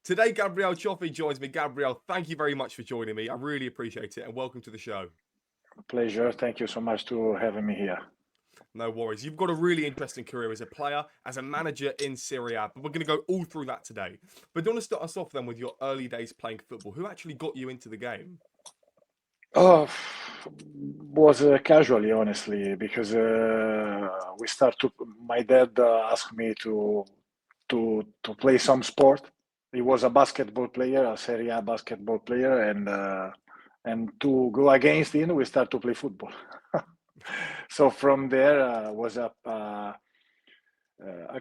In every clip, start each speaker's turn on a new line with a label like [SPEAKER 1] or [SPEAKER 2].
[SPEAKER 1] Today, Gabriele Cioffi joins me. Gabriele, thank you very much for joining me. I really appreciate it, and welcome to the show.
[SPEAKER 2] Pleasure. Thank you so much to having me here.
[SPEAKER 1] No worries. You've got a really interesting career as a player, as a manager in Serie A, but we're going to go all through that today. But do you want to start us off then with your early days playing football? Who actually got you into the game?
[SPEAKER 2] Oh, was casually, honestly, because we start to. My dad asked me to play some sport. He was a basketball player, a Serie A basketball player, and to go against him, we start to play football. So from there was a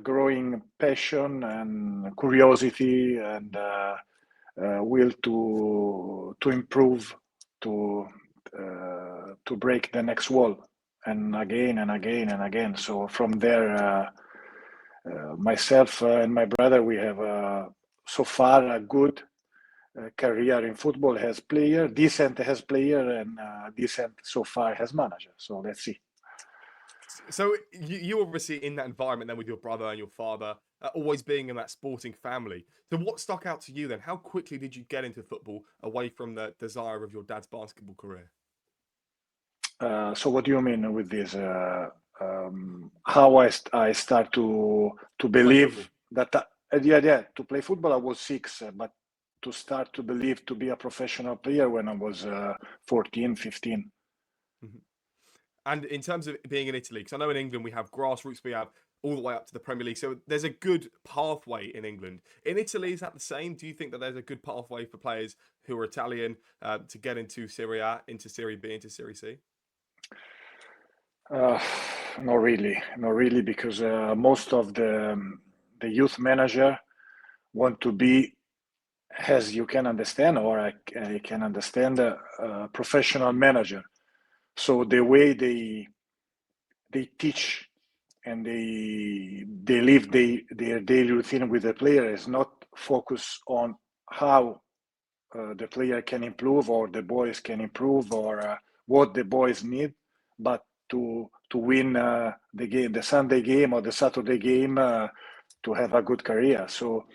[SPEAKER 2] growing passion and curiosity and will to improve to to break the next wall and again and again and again. So from there, myself and my brother, we have so far a good career in football as player, decent as player, and decent so far as manager. So let's see.
[SPEAKER 1] So you obviously in that environment then with your brother and your father, always being in that sporting family. So what stuck out to you then? How quickly did you get into football away from the desire of your dad's basketball career?
[SPEAKER 2] So what do you mean with this? How I start to
[SPEAKER 1] To play football.
[SPEAKER 2] believe that yeah, to play football I was 6, but to start to believe to be a professional player when I was 14, 15.
[SPEAKER 1] Mhm. And in terms of being in Italy, because I know in England we have grassroots, we have all the way up to the Premier League. So there's a good pathway in England. In Italy, is that the same? Do you think that there's a good pathway for players who are Italian to get into Serie A, into Serie B, into Serie C?
[SPEAKER 2] Uh, not really, because most of the youth manager want to be, as you can understand, or I can understand, a professional manager. So the way they teach and they live their daily routine with the player is not focused on how the player can improve or the boys can improve or what the boys need, but to win the game, the Sunday game or the Saturday game, to have a good career. So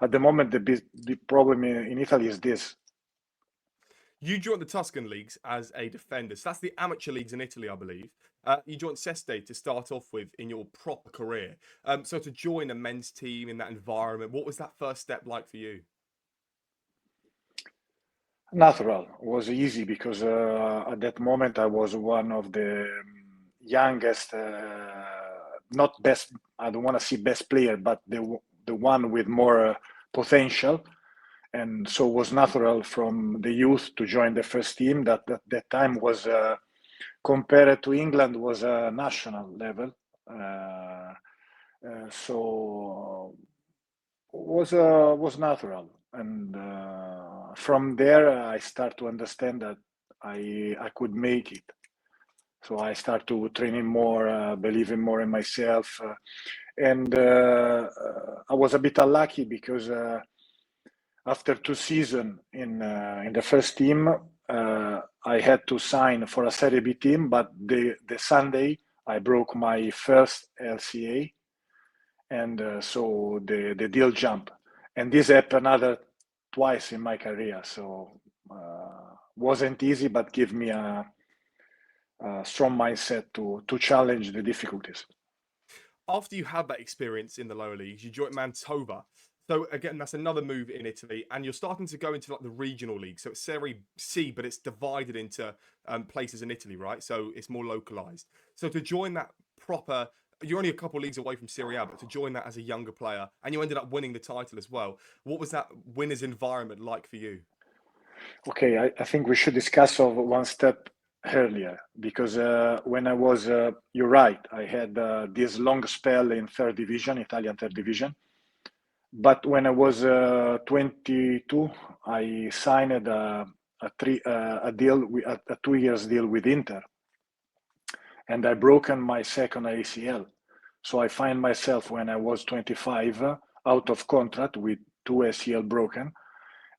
[SPEAKER 2] at the moment, the problem in Italy is this.
[SPEAKER 1] You joined the Tuscan leagues as a defender. So that's the amateur leagues in Italy, I believe. You joined Seste to start off with in your proper career. So to join a men's team in that environment, what was that first step like for you?
[SPEAKER 2] Natural was easy because at that moment I was one of the youngest, not best. I don't want to say best player, but the one with more potential, and so it was natural from the youth to join the first team. That time was compared to England was a national level, so was natural, and from there I start to understand that I could make it. So I start to training more, believing more in myself, and I was a bit unlucky because after 2 seasons in the first team, I had to sign for a Serie B team, but the Sunday I broke my first LCA, and so the deal jumped, and this happened another twice in my career. So wasn't easy, but give me a strong mindset to challenge the difficulties.
[SPEAKER 1] After you had that experience in the lower leagues, you joined Mantova. So again, that's another move in Italy, and you're starting to go into like the regional league. So it's Serie C, but it's divided into places in Italy, right? So it's more localized. So to join that proper, you're only a couple of leagues away from Serie A, but to join that as a younger player, and you ended up winning the title as well. What was that winner's environment like for you?
[SPEAKER 2] Okay, I think we should discuss of one step earlier because when I was, you're right, I had this long spell in third division, Italian third division. But when I was 22, I signed a deal, a 2 years deal with Inter, and I broken my second ACL. So I find myself when I was 25 out of contract with two ACL broken,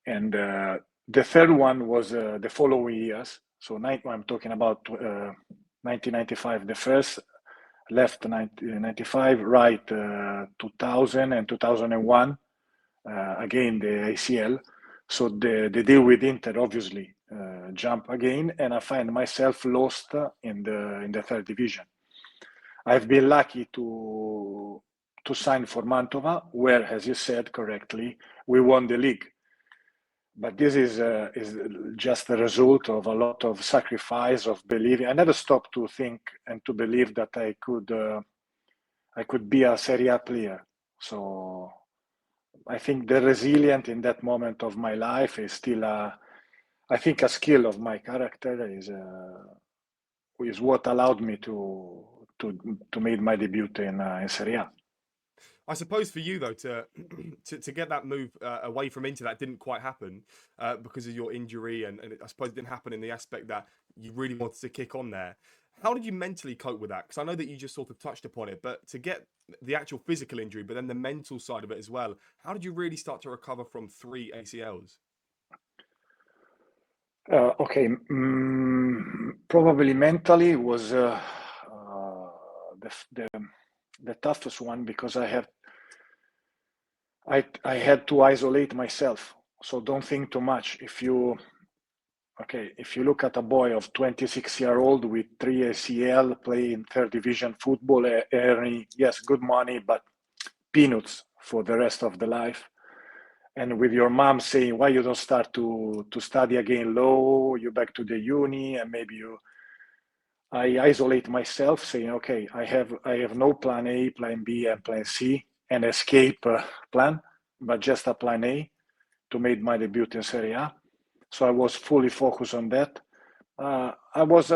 [SPEAKER 2] and the third one was the following years. So I'm talking about 1995. The first left 1995, right 2000 and 2001. again the ACL. So the deal with Inter obviously jump again, and I find myself lost in the third division. I've been lucky to sign for Mantova, where, as you said correctly, we won the league. But this is just the result of a lot of sacrifice, of believing. I never stopped to think and to believe that I could be a Serie A player. So I think the resilience in that moment of my life is still I think a skill of my character is what allowed me to make my debut in Serie A.
[SPEAKER 1] I suppose for you though to get that move away from Inter, that didn't quite happen because of your injury, and I suppose it didn't happen in the aspect that you really wanted to kick on there. How did you mentally cope with that? Because I know that you just sort of touched upon it, but to get the actual physical injury, but then the mental side of it as well, how did you really start to recover from 3 ACLs?
[SPEAKER 2] Okay, probably mentally was the toughest one, because I had to isolate myself. So don't think too much. If you look at a boy of 26-year-old with 3 ACL playing third division football, earning, yes, good money, but peanuts for the rest of the life. And with your mom saying, why you don't start to study again law, you back to the uni, and maybe I isolate myself, saying, okay, I have no plan A, plan B, and plan C, and escape plan, but just a plan A to make my debut in Serie A. So I was fully focused on that. I was,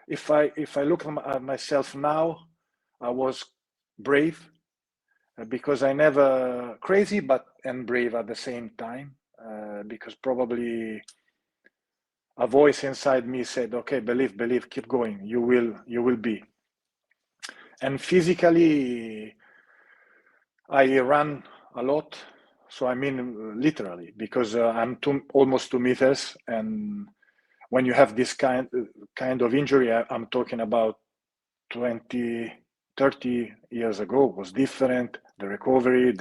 [SPEAKER 2] if I look at myself now, I was brave, because I never crazy, and brave at the same time, because probably a voice inside me said, okay, believe, keep going, you will be. And physically, I ran a lot. So I mean, literally, because I'm almost 2 meters, and when you have this kind of injury, I'm talking about 20, 30 years ago, was different. The recovery,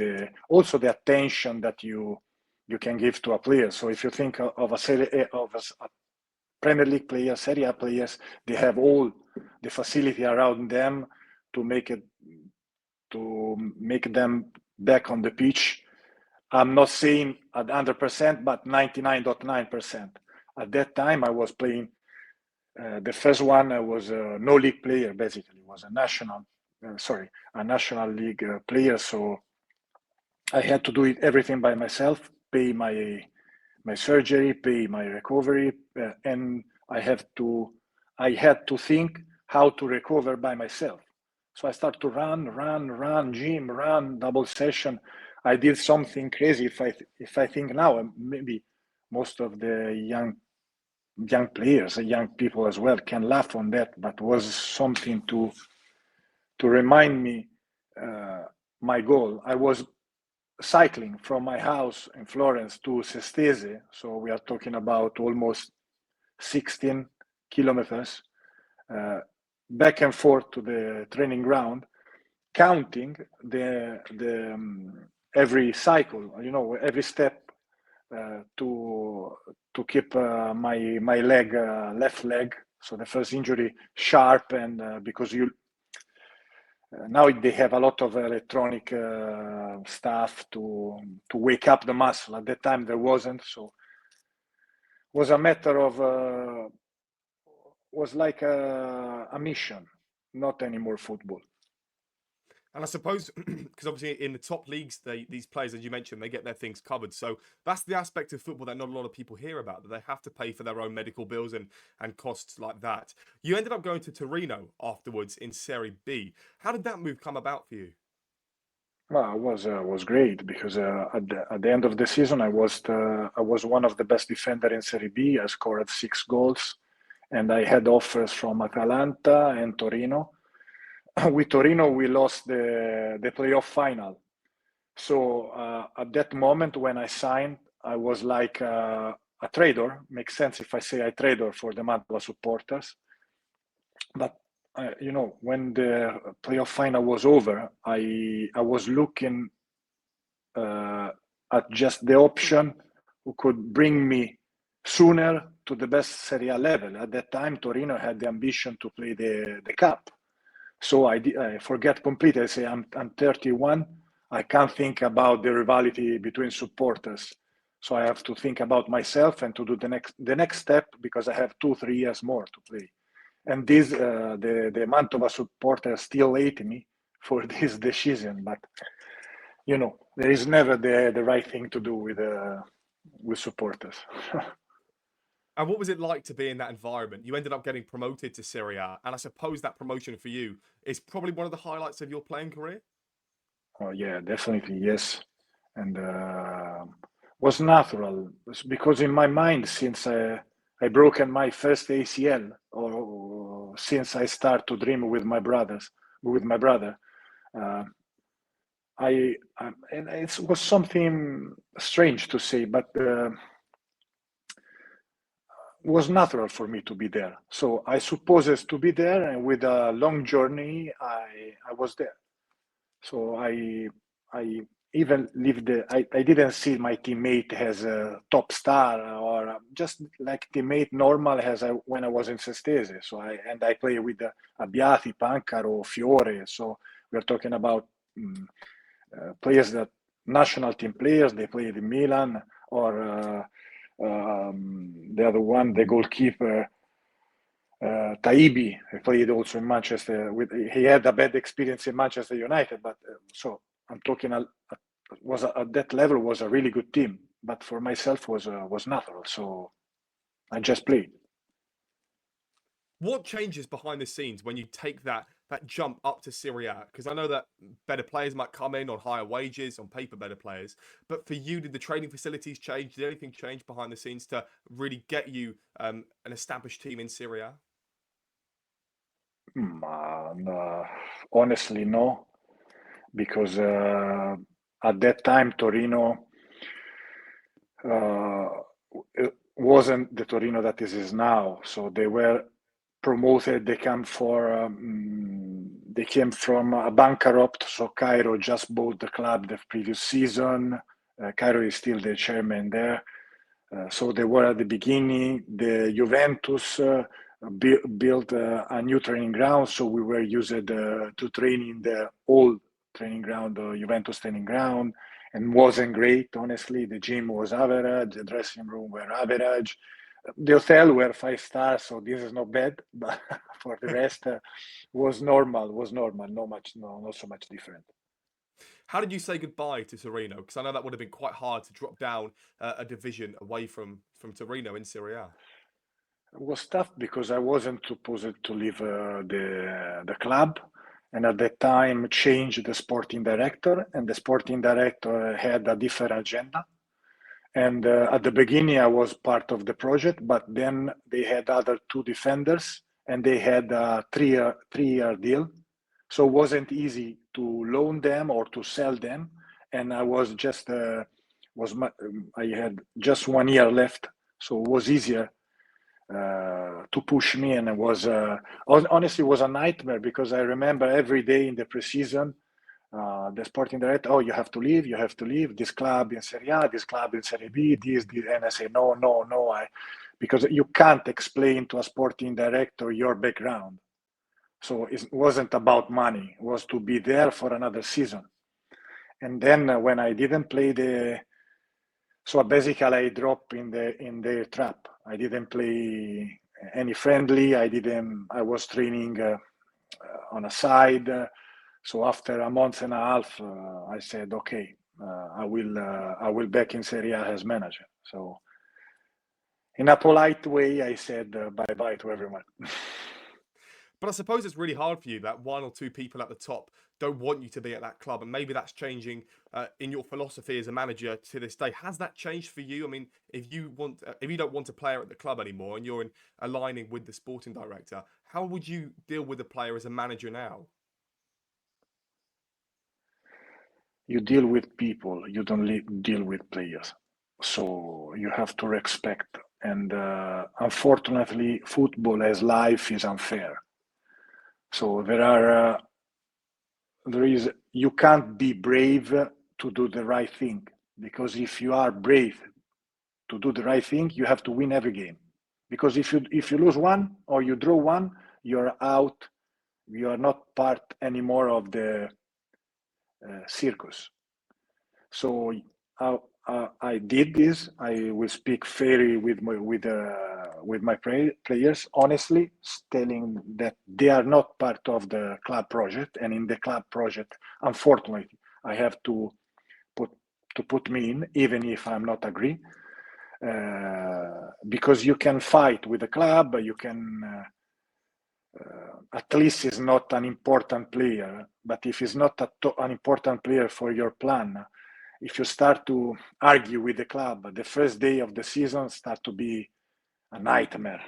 [SPEAKER 2] also the attention that you can give to a player. So if you think of a Premier League player, Serie A players, they have all the facility around them to make them back on the pitch. I'm not saying at 100%, but 99.9%. At that time, I was playing. The first one, I was a no league player. Basically, was a national league player. So I had to do everything by myself, pay my surgery, pay my recovery, and I had to think how to recover by myself. So I started to run, gym, run, double session. I did something crazy. If I think now, maybe most of the young players, young people as well, can laugh on that, but was something to remind me my goal. I was cycling from my house in Florence to Sestese, so we are talking about almost 16 kilometers, back and forth to the training ground, counting every cycle, every step, to keep my leg, left leg. So the first injury sharp, and because now they have a lot of electronic stuff to wake up the muscle. At that time there wasn't, so it was a matter of was like a mission, not anymore football.
[SPEAKER 1] And I suppose, because obviously in the top leagues, these players, as you mentioned, they get their things covered. So that's the aspect of football that not a lot of people hear about, that they have to pay for their own medical bills and costs like that. You ended up going to Torino afterwards in Serie B. How did that move come about for you?
[SPEAKER 2] Well, it was great, because at the end of the season, I was one of the best defender in Serie B. I scored 6 goals, and I had offers from Atalanta and Torino. With Torino, we lost the playoff final. So at that moment when I signed, I was like a trader. Makes sense if I say I trader for the Mantova supporters. But when the playoff final was over, I was looking at just the option who could bring me sooner to the best Serie A level. At that time, Torino had the ambition to play the cup. So I forget completely. I say I'm 31. I can't think about the rivalry between supporters. So I have to think about myself and to do the next step, because I have 2-3 years more to play. And this the Mantova supporters still hate me for this decision, but you know, there is never the right thing to do with supporters.
[SPEAKER 1] And what was it like to be in that environment? You ended up getting promoted to Serie A, and I suppose that promotion for you is probably one of the highlights of your playing career.
[SPEAKER 2] Oh yeah, definitely yes, and was natural because in my mind, since I broken my first ACL, or since I start to dream with my brother, uh, and it was something strange to say, but was natural for me to be there. So I suppose to be there, and with a long journey, I was there. So I even lived. I didn't see my teammate as a top star, or just like teammate normal as when I was in Sestese. So I play with Abbiati, Pancaro, Fiore. So we're talking about players that national team players. They played in Milan, or the other one, the goalkeeper. Taibi played also in Manchester. He had a bad experience in Manchester United, but so I'm talking. Was at that level was a really good team, but for myself was natural. So I just played.
[SPEAKER 1] What changes behind the scenes when you take that jump up to Serie A? Because I know that better players might come in on higher wages, on paper better players. But for you, did the training facilities change? Did anything change behind the scenes to really get you an established team in Serie A?
[SPEAKER 2] No, honestly, no, because at that time Torino it wasn't the Torino that is now. So they were promoted. They came from a bankrupt. So Cairo just bought the club the previous season. Cairo is still the chairman there. So they were at the beginning. The Juventus built a new training ground. So we were used to train in the old training ground, the Juventus training ground, and wasn't great, honestly. The gym was average. The dressing room were average. The hotel were 5 stars, so this is not bad. But for the rest, was normal. Not so much different.
[SPEAKER 1] How did you say goodbye to Torino? Because I know that would have been quite hard to drop down a division away from Torino in Serie A.
[SPEAKER 2] It was tough because I wasn't supposed to leave the club, and at that time changed the sporting director, and the sporting director had a different agenda. And at the beginning, I was part of the project, but then they had other 2 defenders, and they had a 3-year deal, so it wasn't easy to loan them or to sell them. And I was just I had just 1 year left, so it was easier to push me, and it was honestly it was a nightmare, because I remember every day in the preseason, the sporting director, oh, you have to leave this club in Serie A, this club in Serie B, this, and I say no, because you can't explain to a sporting director your background. So it wasn't about money; it was to be there for another season. And then when I didn't play so basically I dropped in the trap. I didn't play any friendly. I was training on a side. So after a month and a half, I said, okay, I will back in Serie A as manager. So in a polite way, I said bye-bye to everyone.
[SPEAKER 1] But I suppose it's really hard for you that 1 or 2 people at the top don't want you to be at that club, and maybe that's changing in your philosophy as a manager to this day. Has that changed for you? I mean, if you don't want a player at the club anymore, and you're aligning with the sporting director, how would you deal with a player as a manager now?
[SPEAKER 2] You deal with people. You don't deal with players. So you have to respect. And unfortunately, football as life is unfair. So you can't be brave to do the right thing, because if you are brave to do the right thing, you have to win every game. Because if you lose one or you draw one, you're out. You are not part anymore of the circus. So I did this. I will speak fairly with my players, honestly, telling that they are not part of the club project, and in the club project, unfortunately, I have to put me in, even if I'm not agree, because you can fight with the club, you can. At least is not an important player, but if he's not an important player for your plan, if you start to argue with the club, the first day of the season start to be a nightmare.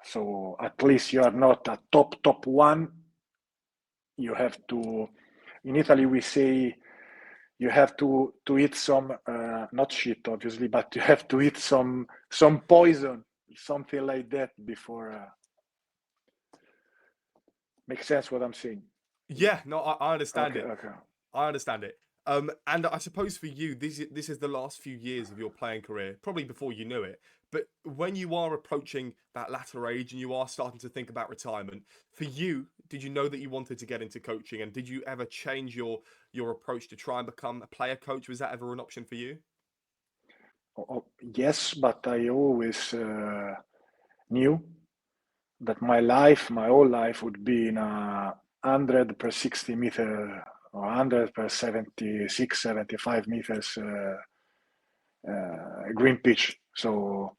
[SPEAKER 2] So at least you are not a top one. You have to, in Italy we say, you have to eat some, not shit obviously, but you have to eat some poison, something like that before. Makes sense what I'm saying?
[SPEAKER 1] Yeah, no, I understand
[SPEAKER 2] Okay,
[SPEAKER 1] it.
[SPEAKER 2] okay.
[SPEAKER 1] I understand it. And I suppose for you, this is the last few years of your playing career, probably before you knew it. But when you are approaching that latter age and you are starting to think about retirement, for you, did you know that you wanted to get into coaching? And did you ever change your approach to try and become a player coach? Was that ever an option for you?
[SPEAKER 2] Yes, but I always knew that my whole life would be in a 100 per 60 meter or 100 per 76, 75 meters green pitch. So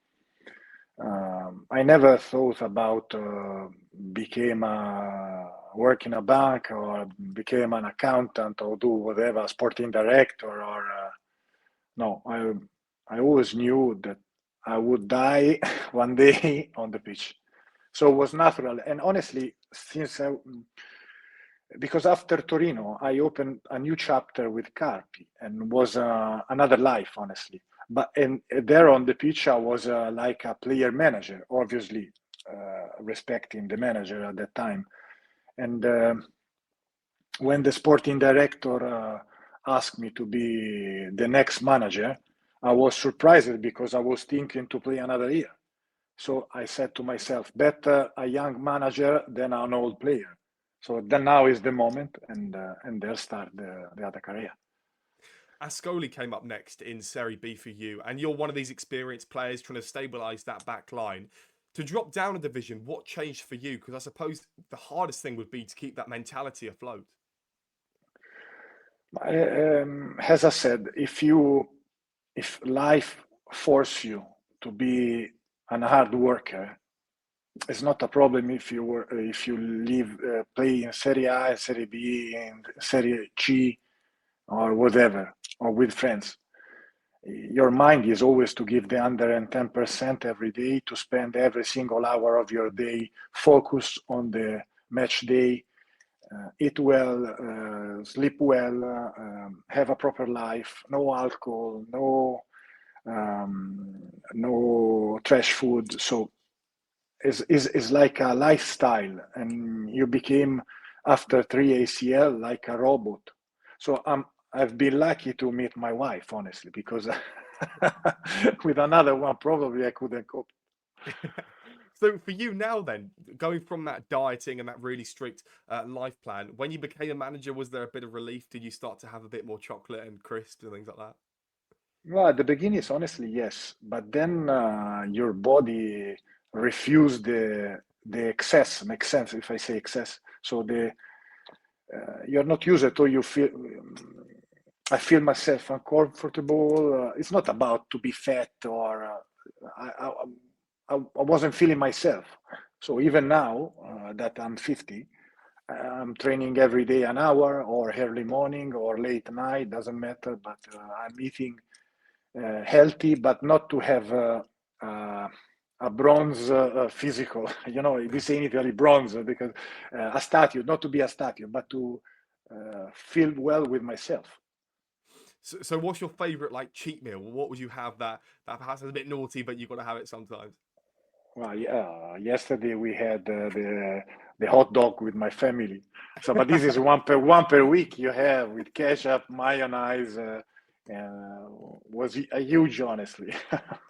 [SPEAKER 2] I never thought about became a work in a bank or became an accountant or do whatever, sporting director or no. I always knew that I would die one day on the pitch. So it was natural. And honestly, because after Torino, I opened a new chapter with Carpi and was another life, honestly. But and there on the pitch, I was like a player manager, obviously, respecting the manager at that time. And when the sporting director asked me to be the next manager, I was surprised because I was thinking to play another year. So I said to myself, better a young manager than an old player. So then now is the moment, and there start the other career.
[SPEAKER 1] Ascoli came up next in Serie B for you, and you're one of these experienced players trying to stabilise that back line. To drop down a division, what changed for you? Because I suppose the hardest thing would be to keep that mentality afloat.
[SPEAKER 2] As I said, if life force you to be an hard worker, it's not a problem if you live play in Serie A, Serie B, and Serie C, or whatever, or with friends. Your mind is always to give the 110% every day, to spend every single hour of your day focus on the match day, eat well, sleep well, have a proper life, no alcohol, no trash food. So it's like a lifestyle, and you became after 3 ACL like a robot. So I've been lucky to meet my wife, honestly, because with another one probably I couldn't cope.
[SPEAKER 1] So for you now, then, going from that dieting and that really strict life plan, when you became a manager, was there a bit of relief? Did you start to have a bit more chocolate and crisps and things like that?
[SPEAKER 2] Well, at the beginning, honestly, yes, but then your body refused the excess. Makes sense if I say excess. So you're not used to, you feel. I feel myself uncomfortable. It's not about to be fat or I wasn't feeling myself. So even now that I'm 50, I'm training every day an hour or early morning or late night, doesn't matter. But I'm eating healthy, but not to have a bronze physical. You know, we say in Italy bronze because a statue, not to be a statue, but to feel well with myself.
[SPEAKER 1] So what's your favourite like cheat meal? What would you have that perhaps is a bit naughty, but you've got to have it sometimes?
[SPEAKER 2] Well, yeah, yesterday we had the hot dog with my family. So, but this is one per week you have with ketchup, mayonnaise. Was a huge, honestly.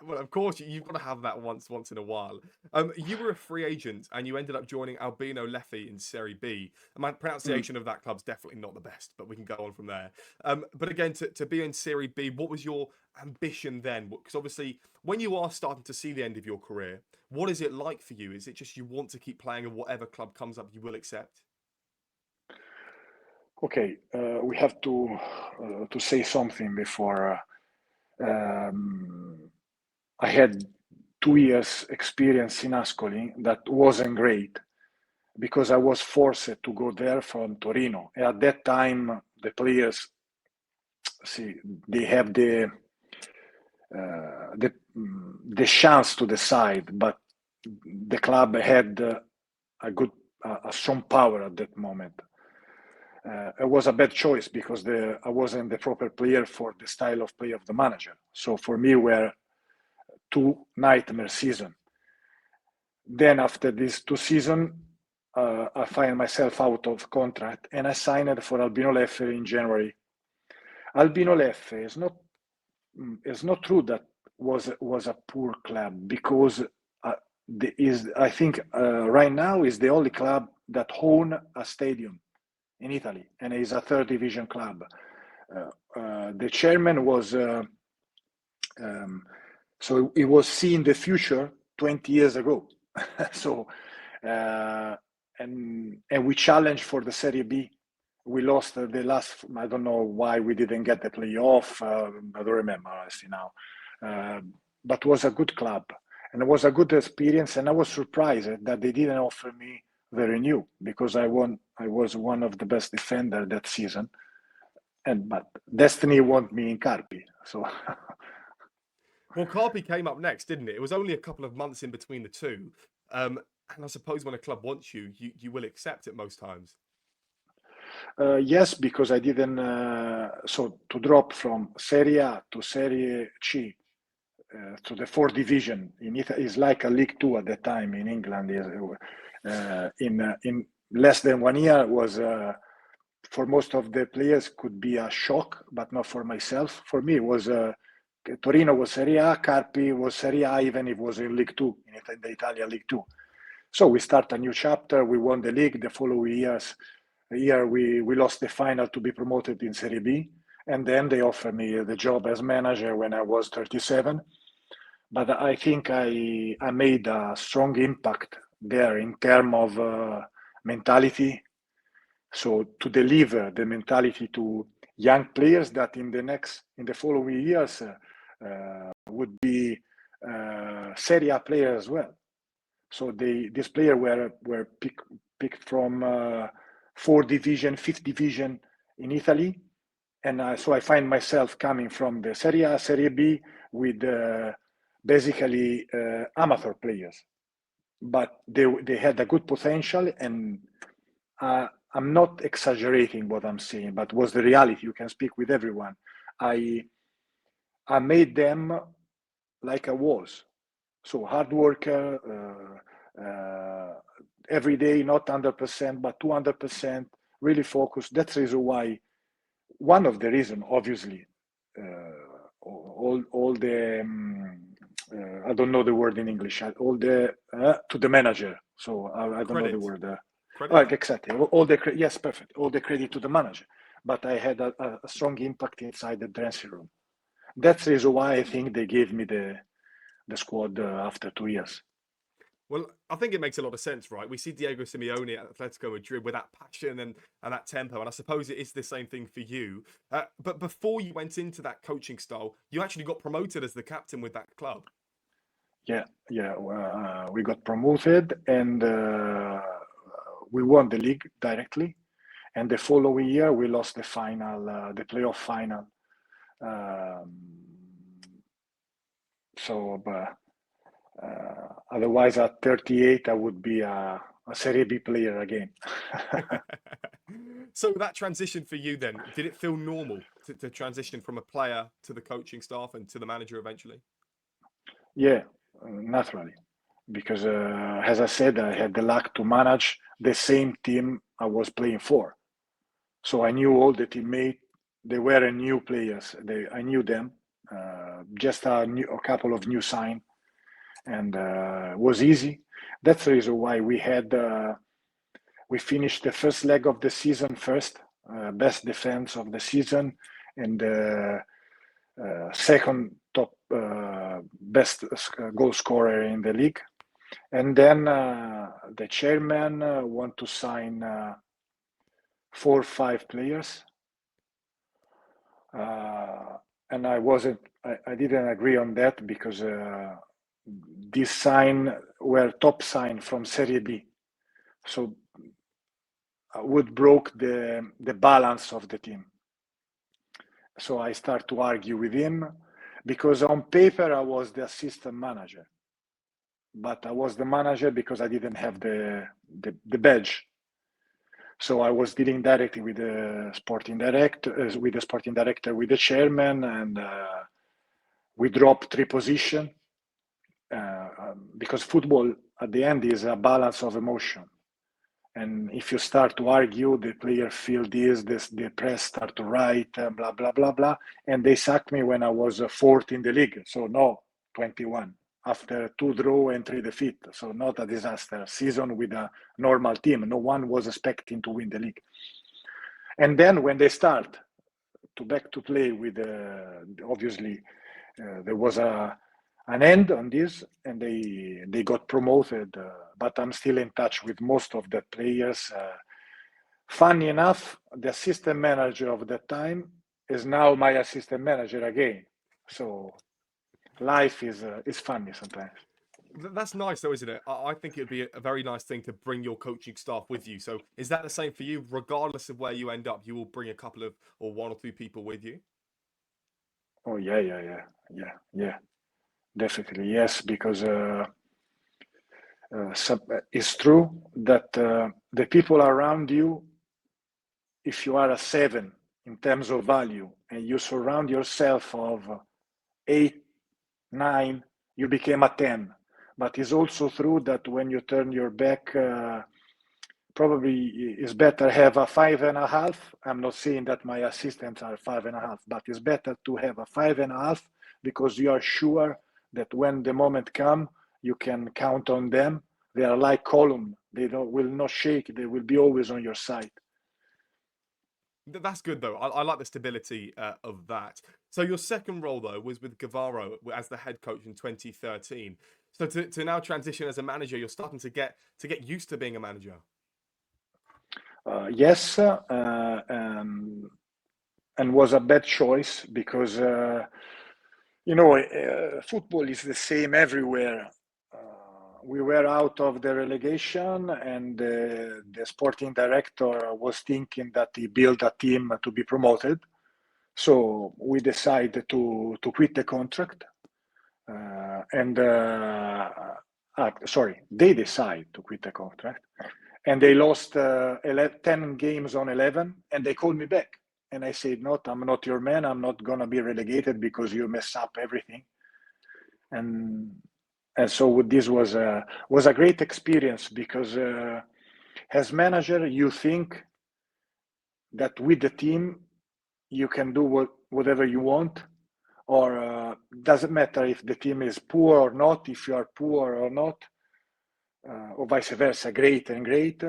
[SPEAKER 1] Well, of course, you've got to have that once in a while. You were a free agent and you ended up joining Albino Leffe in Serie B. And my
[SPEAKER 2] Mm.
[SPEAKER 1] pronunciation of that club's definitely not the best, but we can go on from there. But again, to be in Serie B, what was your ambition then? Because obviously, when you are starting to see the end of your career, what is it like for you? Is it just you want to keep playing and whatever club comes up, you will accept?
[SPEAKER 2] Okay, we have to say something before. I had 2 years experience in Ascoli that wasn't great because I was forced to go there from Torino. And at that time, the players, see, they have the chance to decide, but the club had a strong power at that moment. It was a bad choice because I wasn't the proper player for the style of play of the manager. So for me, were 2 nightmare season. Then after these 2 seasons, I find myself out of contract and I signed for Albino Leffe in January. Albino Leffe is not true that was a poor club because I think right now is the only club that own a stadium in Italy and is a third division club. The chairman was so he was seeing the future 20 years ago. So and we challenged for the Serie B. We lost the last. I don't know why we didn't get the playoff. I don't remember honestly now. But it was a good club and it was a good experience. And I was surprised that they didn't offer me the renew because I was one of the best defender that season. But destiny want me in Carpi. So
[SPEAKER 1] Well, Carpi came up next, didn't it? It was only a couple of months in between the two. And I suppose when a club wants you, you will accept it most times.
[SPEAKER 2] yes, because I didn't. So to drop from Serie A to Serie C to the fourth division in Italy is like a League Two at the time in England. In less than 1 year was for most of the players could be a shock, but not for myself. For me, it was Torino was Serie A, Carpi was Serie A, even if it was in League Two, in the Italian League Two. So we start a new chapter. We won the league the following year. We lost the final to be promoted in Serie B, and then they offered me the job as manager when I was 37. But I think I made a strong impact there in terms of mentality. So to deliver the mentality to young players that in the following years would be Serie A players as well. So these players were picked from fourth division, fifth division in Italy, and so I find myself coming from the Serie A, Serie B with basically amateur players, but they had a good potential, and I'm not exaggerating what I'm saying, but was the reality. You can speak with everyone. I made them like I was. So hard worker, every day, not 100%, but 200%, really focused. That's the reason why, one of the reasons, obviously, all the, I don't know the word in English, all the, to the manager. So I don't know the word.
[SPEAKER 1] Credit.
[SPEAKER 2] Exactly. Yes, perfect. All the credit to the manager. But I had a strong impact inside the dressing room. That's the reason why I think they gave me the squad after 2 years.
[SPEAKER 1] Well, I think it makes a lot of sense, right? We see Diego Simeone at Atletico Madrid with that passion and that tempo, and I suppose it is the same thing for you. But before you went into that coaching style, you actually got promoted as the captain with that club.
[SPEAKER 2] Yeah. We got promoted and we won the league directly. And the following year, we lost the final, the playoff final. Otherwise, at 38, I would be a Serie B player again.
[SPEAKER 1] So that transition for you then, did it feel normal to transition from a player to the coaching staff and to the manager eventually?
[SPEAKER 2] Yeah, naturally. Because as I said, I had the luck to manage the same team I was playing for. So I knew all the teammates, they were new players. I knew them, just a couple of new sign, and was easy. That's the reason why we finished the first leg of the season first, best defense of the season, and second top best goal scorer in the league. And then the chairman want to sign 4 or 5 players, and I didn't agree on that because these sign were top sign from Serie B, so would broke the balance of the team. So I start to argue with him because on paper I was the assistant manager, but I was the manager because I didn't have the badge. So I was dealing directly with the sporting director, with the chairman, and we dropped 3 positions because football at the end is a balance of emotion. And if you start to argue, the player feel this, the press start to write, blah, blah, blah, blah. And they sacked me when I was 4th in the league. So no, 21. After 2 draw and 3 defeat. So not a disaster season with a normal team. No one was expecting to win the league. And then when they start to back to play with, obviously, there was an end on this, and they got promoted, but I'm still in touch with most of the players. Funny enough, the assistant manager of that time is now my assistant manager again. So life is funny sometimes.
[SPEAKER 1] That's nice, though, isn't it? I think it'd be a very nice thing to bring your coaching staff with you. So is that the same for you? Regardless of where you end up, you will bring a couple of, or 1 or 2 people with you?
[SPEAKER 2] Oh, yeah. Definitely, yes, because it's true that the people around you, if you are a 7 in terms of value and you surround yourself of 8, 9, you became a 10. But it's also true that when you turn your back, probably it's better have a 5.5. I'm not saying that my assistants are 5.5, but it's better to have a 5.5 because you are sure that when the moment comes, you can count on them. They are like column. They will not shake. They will be always on your side.
[SPEAKER 1] That's good, though. I like the stability of that. So your second role, though, was with Gavaro as the head coach in 2013. So to now transition as a manager, you're starting to get used to being a manager.
[SPEAKER 2] Yes, and was a bad choice because football is the same everywhere. We were out of the relegation, and the sporting director was thinking that he built a team to be promoted. So we decided to quit the contract, they decided to quit the contract, and they lost 10 games on 11, and they called me back. And I said, no, I'm not your man. I'm not going to be relegated because you mess up everything. And so this was a great experience because as manager, you think that with the team, you can do whatever you want, or doesn't matter if the team is poor or not, if you are poor or not, or vice versa, great and great.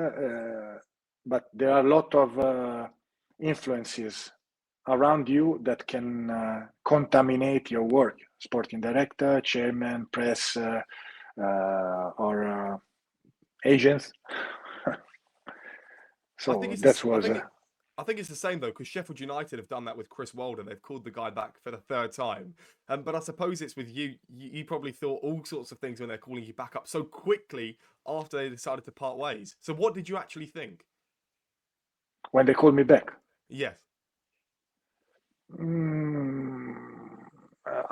[SPEAKER 2] But there are a lot of influences around you that can contaminate your work. Sporting director, chairman, press, or agents. So
[SPEAKER 1] I think it's the same, though, because Sheffield United have done that with Chris Wilder. They've called the guy back for the 3rd time. But I suppose it's with you. You probably thought all sorts of things when they're calling you back up so quickly after they decided to part ways. So what did you actually think?
[SPEAKER 2] When they called me back?
[SPEAKER 1] Yes.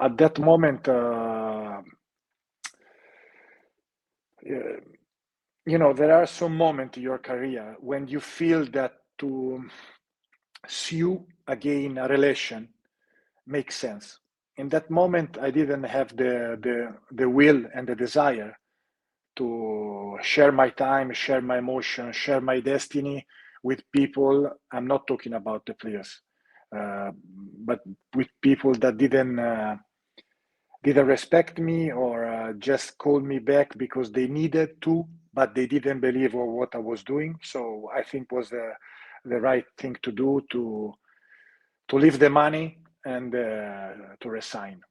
[SPEAKER 2] At that moment, there are some moments in your career when you feel that to sue again a relation makes sense. In that moment, I didn't have the will and the desire to share my time, share my emotion, share my destiny with people. I'm not talking about the players, but with people that didn't respect me or just called me back because they needed to, but they didn't believe in what I was doing. So I think was the right thing to do, to leave the money and to resign.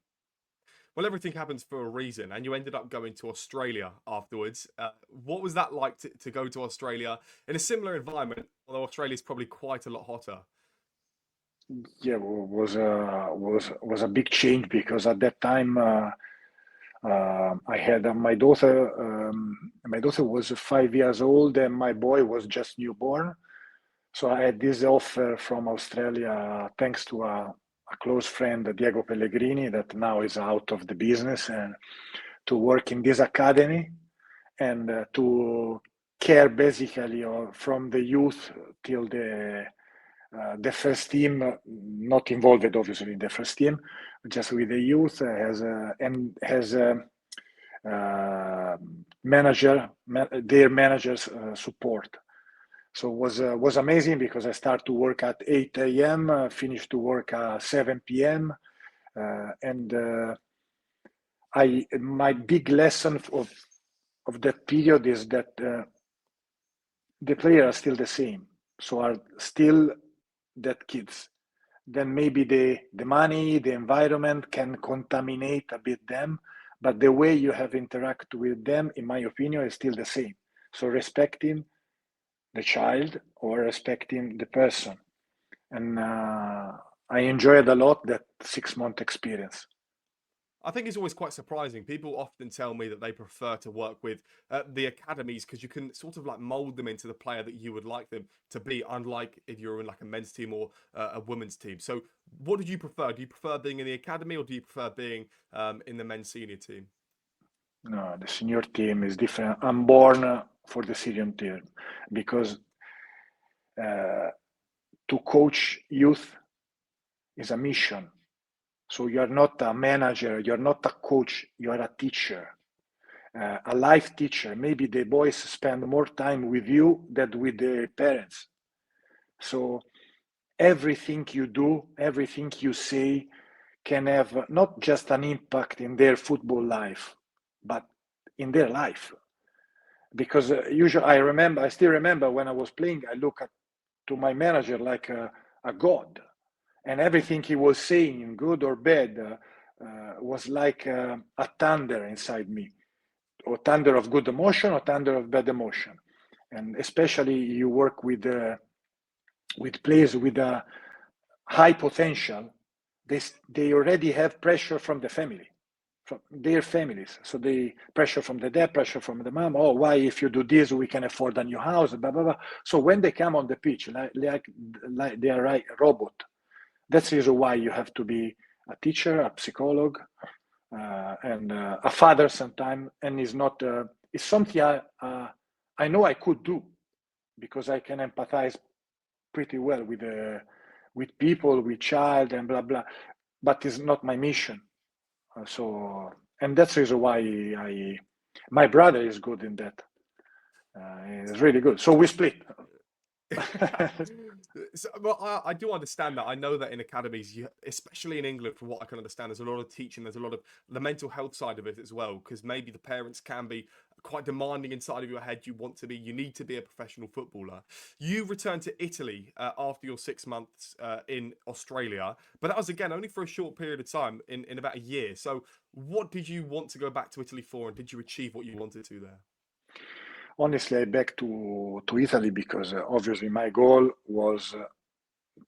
[SPEAKER 1] Well, everything happens for a reason, and you ended up going to Australia afterwards. What was that like to go to Australia in a similar environment, although Australia is probably quite a lot hotter?
[SPEAKER 2] Yeah, was a big change because at that time I had my daughter. My daughter was 5 years old, and my boy was just newborn. So I had this offer from Australia, thanks to a close friend, Diego Pellegrini, that now is out of the business, and to work in this academy and to care basically from the youth till the first team, not involved obviously in the first team, just with the youth, has their managers support. So it was amazing because I start to work at 8 a.m., finish to work at 7 p.m. And my big lesson of that period is that the players are still the same, so are still that kids. Then maybe the money, the environment can contaminate a bit them, but the way you have interact with them, in my opinion, is still the same. So respecting the child or respecting the person. And I enjoyed a lot that 6 month experience.
[SPEAKER 1] I think it's always quite surprising. People often tell me that they prefer to work with the academies because you can sort of like mold them into the player that you would like them to be, unlike if you're in like a men's team or a women's team. So, what did you prefer? Do you prefer being in the academy or do you prefer being in the men's senior team?
[SPEAKER 2] No, the senior team is different. I'm born for the senior team because to coach youth is a mission. So you're not a manager, you're not a coach, you're a teacher, a life teacher. Maybe the boys spend more time with you than with their parents. So everything you do, everything you say can have not just an impact in their football life, but in their life. Because usually I still remember when I was playing, I look to my manager like a god, and everything he was saying, good or bad, was like a thunder inside me, or thunder of good emotion or thunder of bad emotion. And especially you work with players with a high potential, they already have pressure from the family, from their families. So they pressure from the dad, pressure from the mom. Oh, why if you do this we can afford a new house, blah blah blah. So when they come on the pitch, like they are like a robot. That's the reason why you have to be a teacher, a psychologist, and a father sometimes. And it's not. It's something I know I could do because I can empathize pretty well with people, with child, and blah blah. But it's not my mission. So, and that's the reason why my brother is good in that. He's really good. So we split.
[SPEAKER 1] So, well, I do understand that. I know that in academies, especially in England, from what I can understand, there's a lot of teaching. There's a lot of the mental health side of it as well, because maybe the parents can be quite demanding inside of your head. You need to be a professional footballer. You returned to Italy after your 6 months in Australia, but that was again only for a short period of time, in about a year. So, what did you want to go back to Italy for, and did you achieve what you wanted to there?
[SPEAKER 2] Honestly, I back to Italy because obviously my goal was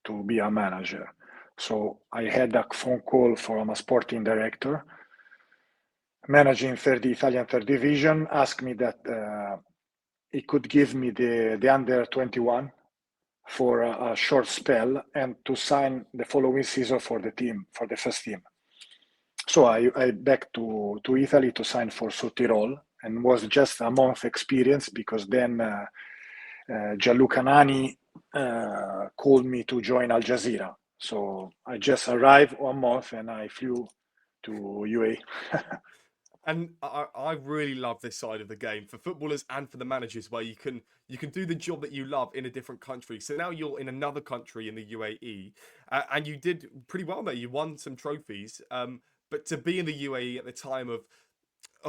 [SPEAKER 2] to be a manager. So I had a phone call from a sporting director managing Italian third division, asked me that he could give me the under 21 for a short spell and to sign the following season for the team, for the first team. So I back to Italy to sign for Südtirol, and was just a month experience because then Gianluca Nani called me to join Al Jazeera. So I just arrived 1 month and I flew to UAE.
[SPEAKER 1] And I really love this side of the game for footballers and for the managers, where you can do the job that you love in a different country. So now you're in another country in the UAE, and you did pretty well there. You won some trophies, but to be in the UAE at the time of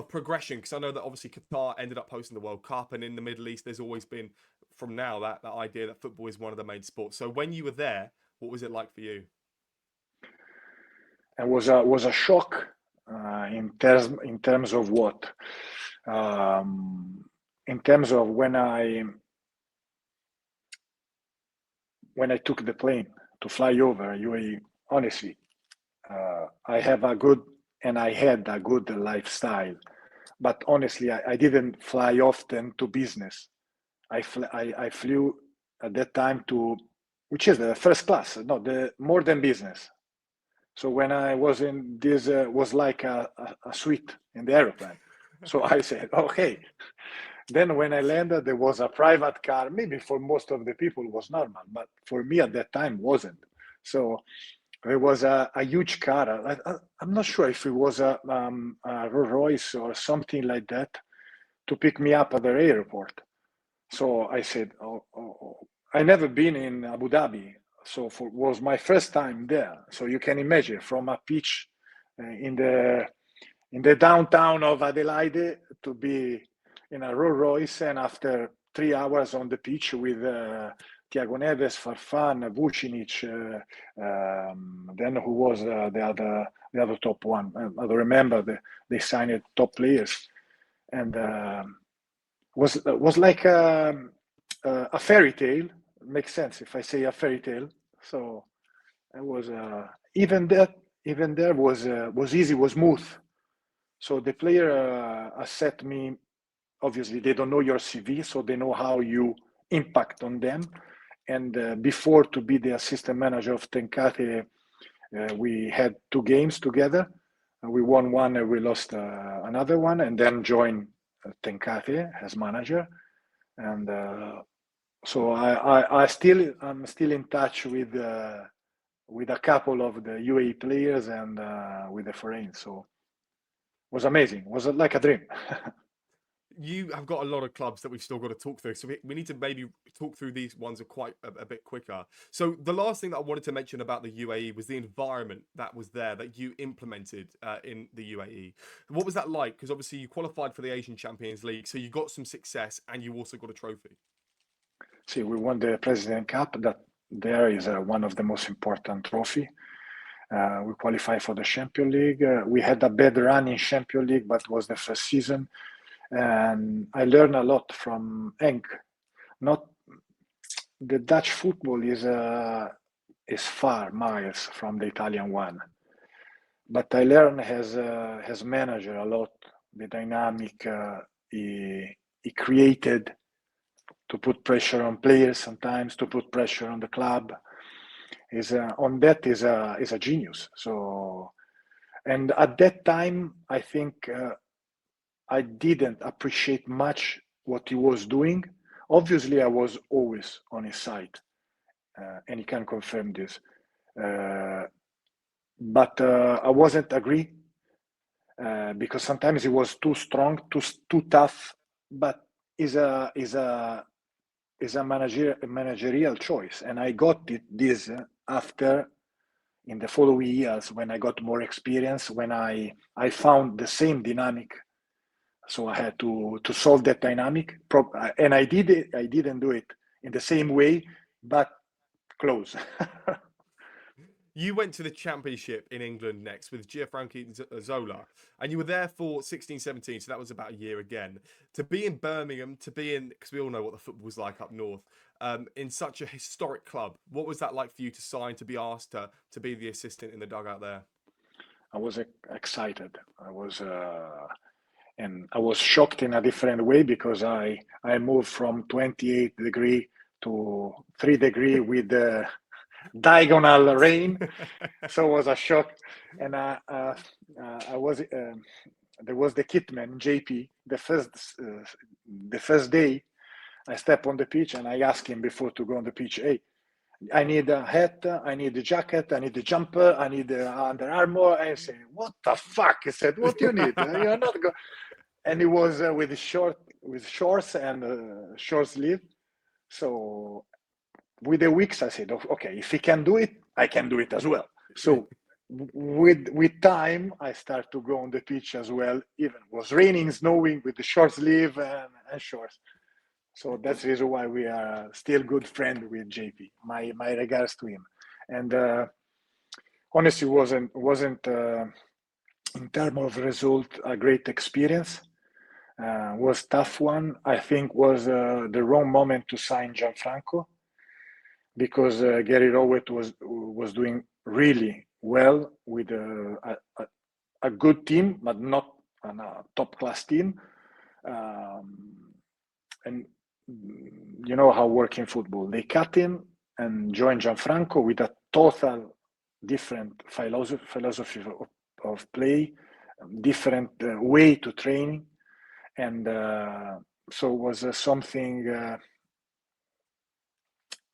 [SPEAKER 1] progression, because I know that obviously Qatar ended up hosting the World Cup, and in the Middle East, there's always been from now that idea that football is one of the main sports. So when you were there, what was it like for you?
[SPEAKER 2] It was a shock in terms of what, in terms of when I took the plane to fly over UAE. Honestly, I have a good and I had a good lifestyle, but honestly, I didn't fly often to business. I flew at that time to, which is the first class, no, the more than business. So when I was in this, was like a suite in the airplane. So I said, okay. Then when I landed, there was a private car. Maybe for most of the people it was normal, but for me at that time wasn't. So there was a huge car. I'm not sure if it was a Rolls Royce or something like that to pick me up at the airport. So I said, I never been in Abu Dhabi, so was my first time there. So you can imagine from a pitch in the downtown of Adelaide to be in a Rolls Royce, and after 3 hours on the pitch with Thiago Neves, Farfan, Vucinic, then who was the other top one? I don't remember. They signed top players, and was like a fairy tale. Makes sense if I say a fairy tale. So it was even there was easy, was smooth. So the player accept me. Obviously, they don't know your CV, so they know how you impact on them. And before to be the assistant manager of Tenkate, we had 2 games together. We won one and we lost another one, and then joined Tenkate as manager. And so I'm still in touch with a couple of the UAE players and with the foreign. So it was amazing. It was like a dream.
[SPEAKER 1] You have got a lot of clubs that we've still got to talk through, so we need to maybe talk through these ones quite a bit quicker. So the last thing that I wanted to mention about the UAE was the environment that was there that you implemented in the UAE. What was that like? Because obviously you qualified for the Asian Champions League, so you got some success and you also got a trophy.
[SPEAKER 2] See, we won the President Cup. That there is one of the most important trophy. We qualified for the Champions League. We had a bad run in Champions League, but it was the first season. And I learned a lot from Henk. Not the Dutch football is far miles from the Italian one, but I learned as manager a lot the dynamic he created to put pressure on players sometimes, to put pressure on the club. Is a genius. So, and at that time, I think. I didn't appreciate much what he was doing. Obviously, I was always on his side, and he can confirm this. But I wasn't agree because sometimes he was too strong, too tough. But is a managerial choice, and I got this after in the following years when I got more experience, when I found the same dynamic. So I had to solve that dynamic, and I did it. I didn't do it in the same way, but close.
[SPEAKER 1] You went to the Championship in England next with Gianfranco Zola, and you were there for 16-17, so that was about a year again. To be in Birmingham, because we all know what the football was like up north, in such a historic club, what was that like for you to sign, to be asked to be the assistant in the dugout there?
[SPEAKER 2] I was excited. And I was shocked in a different way because I moved from 28-degree to 3-degree with the diagonal rain. So it was a shock. And I was there was the kitman JP. The first day I step on the pitch and I ask him before to go on the pitch, hey, I need a hat, I need a jacket, I need a jumper, I need Under Armour. I say, what the fuck? I said, what do you need? You're not go. And it was with shorts and short sleeve. So with the weeks, I said, okay, if he can do it, I can do it as well. So with time, I start to go on the pitch as well. Even it was raining, snowing, with the short sleeve and shorts. So that's the reason why we are still good friend with JP. My regards to him. And honestly, wasn't in terms of result a great experience. Was tough one. I think was the wrong moment to sign Gianfranco, because Gary Rowett was doing really well with a good team, but not a top class team. And you know how working football, they cut him and join Gianfranco with a total different philosophy of play, different way to training, and so it was something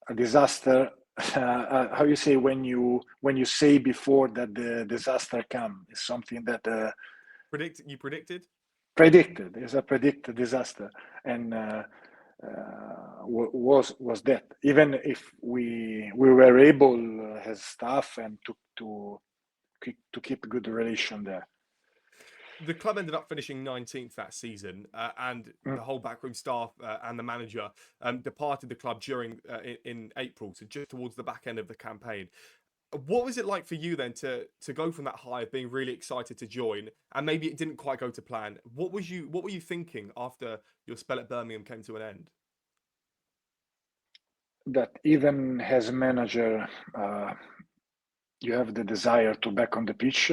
[SPEAKER 2] a disaster. How you say when you say before that the disaster come is something that
[SPEAKER 1] predicted
[SPEAKER 2] is a predicted disaster, and was that, even if we were able as staff and to keep good relation there.
[SPEAKER 1] The club ended up finishing 19th that season, and the whole backroom staff and the manager departed the club during in April, so just towards the back end of the campaign. What was it like for you then to go from that high of being really excited to join, and maybe it didn't quite go to plan? What were you thinking after your spell at Birmingham came to an end?
[SPEAKER 2] That even as a manager, you have the desire to back on the pitch.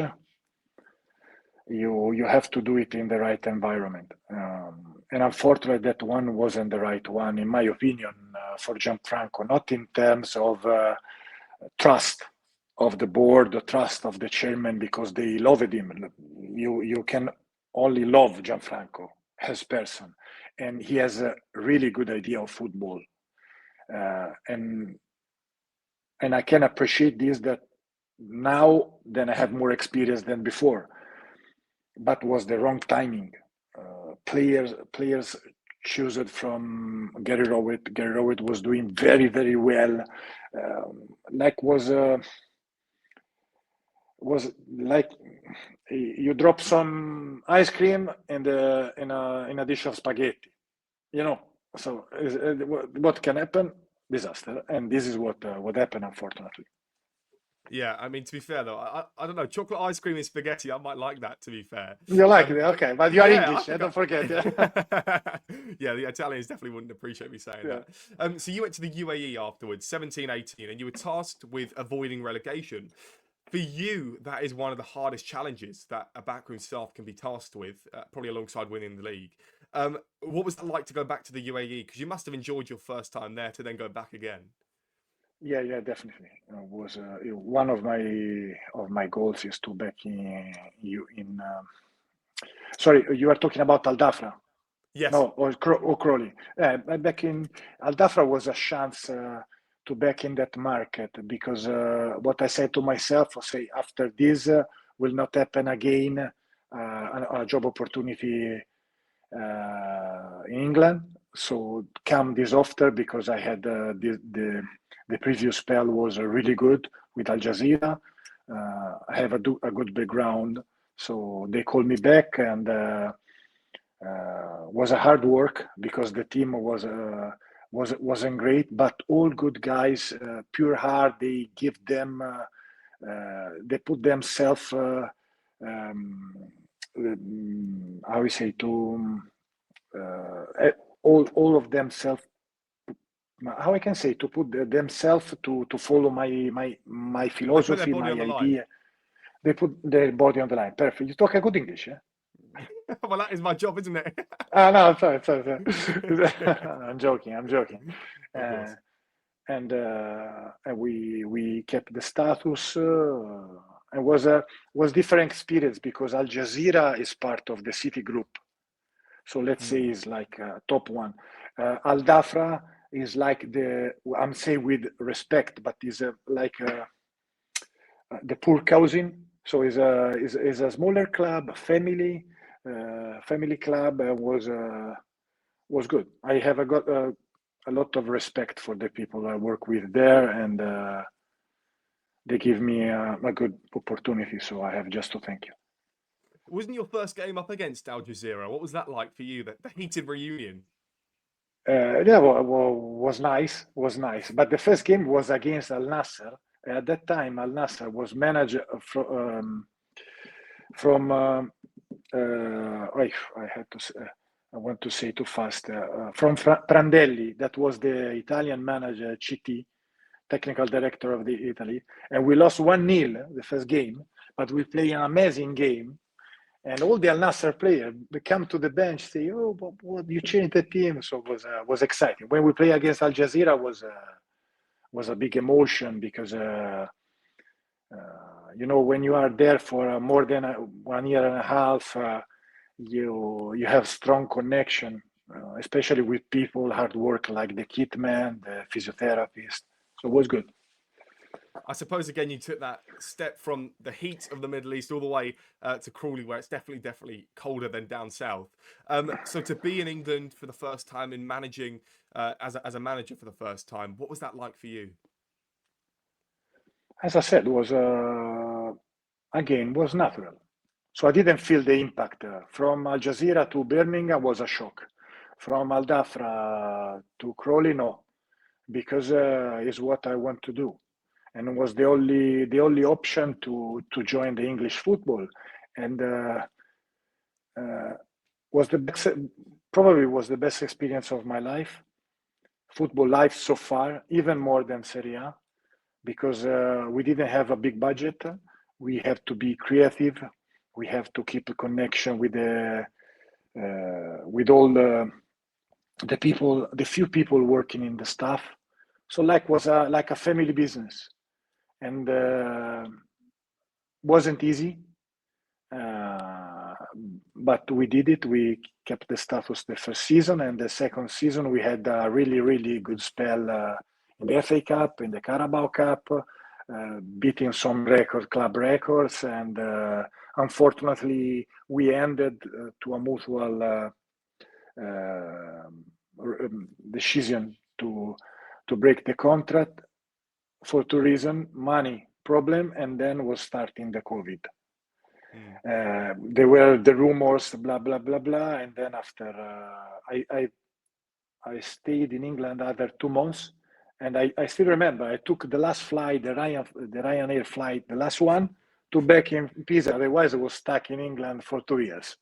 [SPEAKER 2] You have to do it in the right environment, and unfortunately that one wasn't the right one, in my opinion, for Gianfranco. Not in terms of trust of the board, the trust of the chairman, because they loved him. You can only love Gianfranco as person, and he has a really good idea of football, and I can appreciate this, that now then I have more experience than before. But was the wrong timing. Players choose it from Gary Rowett. Gary Rowett was doing very, very well. Was like you drop some ice cream in a dish of spaghetti, you know. So what can happen? Disaster, and this is what happened, unfortunately.
[SPEAKER 1] Yeah, I mean, to be fair though, I don't know. Chocolate ice cream and spaghetti, I might like that. To be fair,
[SPEAKER 2] you like it, okay? But you are English, don't forget.
[SPEAKER 1] Yeah, the Italians definitely wouldn't appreciate me saying that. So you went to the UAE afterwards, 17-18, and you were tasked with avoiding relegation. For you, that is one of the hardest challenges that a backroom staff can be tasked with, probably alongside winning the league. What was it like to go back to the UAE? Because you must have enjoyed your first time there to then go back again.
[SPEAKER 2] Yeah, definitely. Was one of my goals is to back in. Sorry, you are talking about Al Dafra?
[SPEAKER 1] Yes.
[SPEAKER 2] No, or Crawley. Back in Al Dafra was a chance to back in that market, because what I said to myself was, say, after this will not happen again, a job opportunity in England. So come this after, because I had the previous spell was really good with Al Jazeera. I have a good background, so they called me back, and was a hard work, because the team wasn't great, but all good guys, pure heart. They give them, they put themselves, how we say, to all of themselves. How I can say, to put themselves to follow my philosophy, my idea. They put their body on the line. Perfect. You talk a good English, yeah?
[SPEAKER 1] Well, that is my job, isn't it?
[SPEAKER 2] No, sorry. I'm joking. And we kept the status. It was different experience, because Al Jazeera is part of the City Group. So let's say it's like top one. Al Dafra is like I'm saying with respect, but is like the poor cousin. So is a smaller club, family club, was good. I have got a lot of respect for the people I work with there, and they give me a good opportunity. So I have just to thank you.
[SPEAKER 1] Wasn't your first game up against Al Jazeera? What was that like for you? The heated reunion.
[SPEAKER 2] Yeah, was nice, But the first game was against Al Nassr. At that time, Al Nassr was managed from I had to say, I want to say too fast, from Prandelli. That was the Italian manager, CT, technical director of the Italy, and we lost 1-0 the first game, but we played an amazing game. And all the Al Nassr players, they come to the bench, say, "Oh, but what you changed the team?" So it was exciting. When we play against Al Jazeera, was a big emotion because when you are there for more than 1 year and a half, you have strong connection, especially with people hard work like the kit man, the physiotherapist. So it was good.
[SPEAKER 1] I suppose again you took that step from the heat of the Middle East all the way to Crawley, where it's definitely colder than down south. So to be in England for the first time in managing as a manager for the first time, what was that like for you?
[SPEAKER 2] As I said, was natural. So I didn't feel the impact. From Al Jazeera to Birmingham was a shock. From Al Dhafra to Crawley, no, because it's what I want to do, and it was the only option to join the English football, and was the best, probably was the best experience of my life, football life so far, even more than Serie A, because we didn't have a big budget. We have to be creative. We have to keep a connection with all the people, the few people working in the staff. So was like a family business, and wasn't easy, but we did it. We kept the status the first season, and the second season we had a really good spell in the FA Cup, in the Carabao Cup, beating some club records, and unfortunately we ended to a mutual decision to break the contract for two reasons: money problem, and then was starting the COVID. There were the rumors, blah blah blah blah, and then after I stayed in England other 2 months, and I still remember I took the last flight, the Ryanair flight, the last one, to back in Pisa. Otherwise, I was stuck in England for 2 years.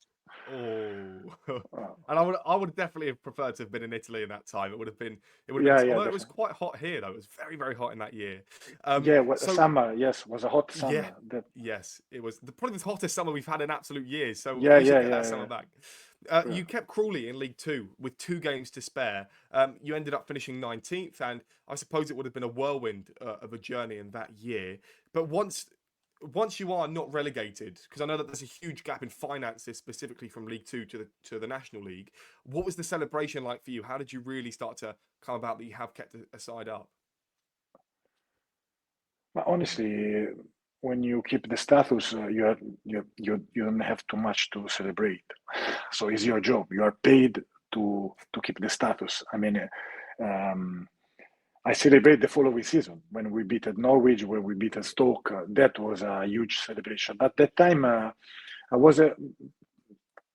[SPEAKER 1] Oh, and I would definitely have preferred to have been in Italy in that time. It would have been, although it was quite hot here though. It was very hot in that year.
[SPEAKER 2] Summer, yes, was a hot summer.
[SPEAKER 1] Yeah, yes, it was probably the hottest summer we've had in absolute years. So
[SPEAKER 2] we
[SPEAKER 1] should get that summer back. You kept Crawley in League Two with 2 games to spare. You ended up finishing 19th, and I suppose it would have been a whirlwind of a journey in that year. But once you are not relegated, because I know that there's a huge gap in finances specifically from League Two to the National League, what was the celebration like for you? How did you really start to come about that you have kept a side up?
[SPEAKER 2] But honestly, when you keep the status, you don't have too much to celebrate. So it's your job. You are paid to keep the status. I mean, I celebrate the following season when we beat at Norwich, where we beat at Stoke. That was a huge celebration. But that time,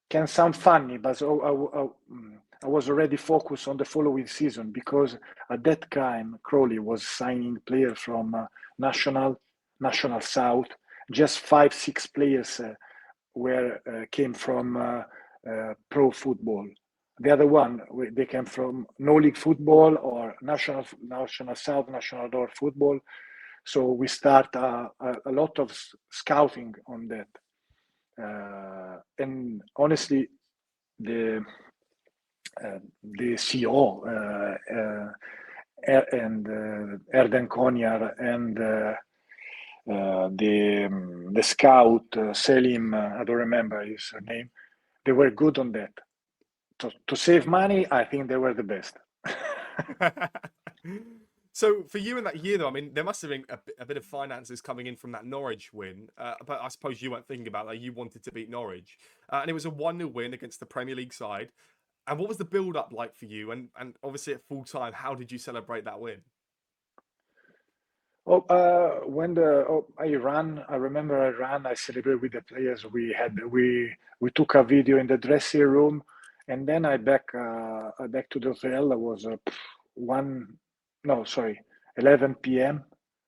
[SPEAKER 2] can sound funny, but I was already focused on the following season, because at that time Crawley was signing players from National South. Just 5-6 players came from pro football. The other one, they came from no league football or national South, national North football. So we start a lot of scouting on that. And honestly, the CEO and Erden Konyar and the scout Selim, I don't remember his name. They were good on that. To save money, I think they were the best.
[SPEAKER 1] So for you in that year, though, I mean, there must have been a bit of finances coming in from that Norwich win, but I suppose you weren't thinking about that. You wanted to beat Norwich, and it was a 1-0 win against the Premier League side. And what was the build-up like for you? And obviously at full time, how did you celebrate that win?
[SPEAKER 2] Oh, I ran, I remember I ran. I celebrated with the players. We took a video in the dressing room, and then I back to the hotel. It was one, no, sorry, 11 p.m.,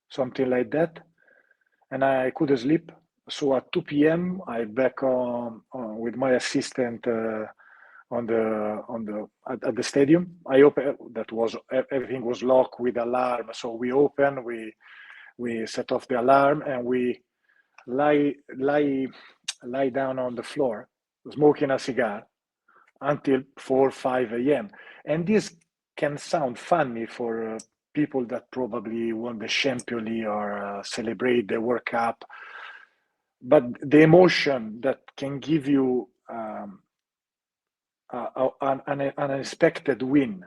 [SPEAKER 2] something like that, and I couldn't sleep. So at 2 p.m., I back with my assistant at the stadium. I opened that was everything was locked with alarm. So we opened, we set off the alarm, and we lie lie lie down on the floor, smoking a cigar until 4 5 a.m. And this can sound funny for people that probably won the Champions League or celebrate the World Cup, but the emotion that can give you an unexpected win,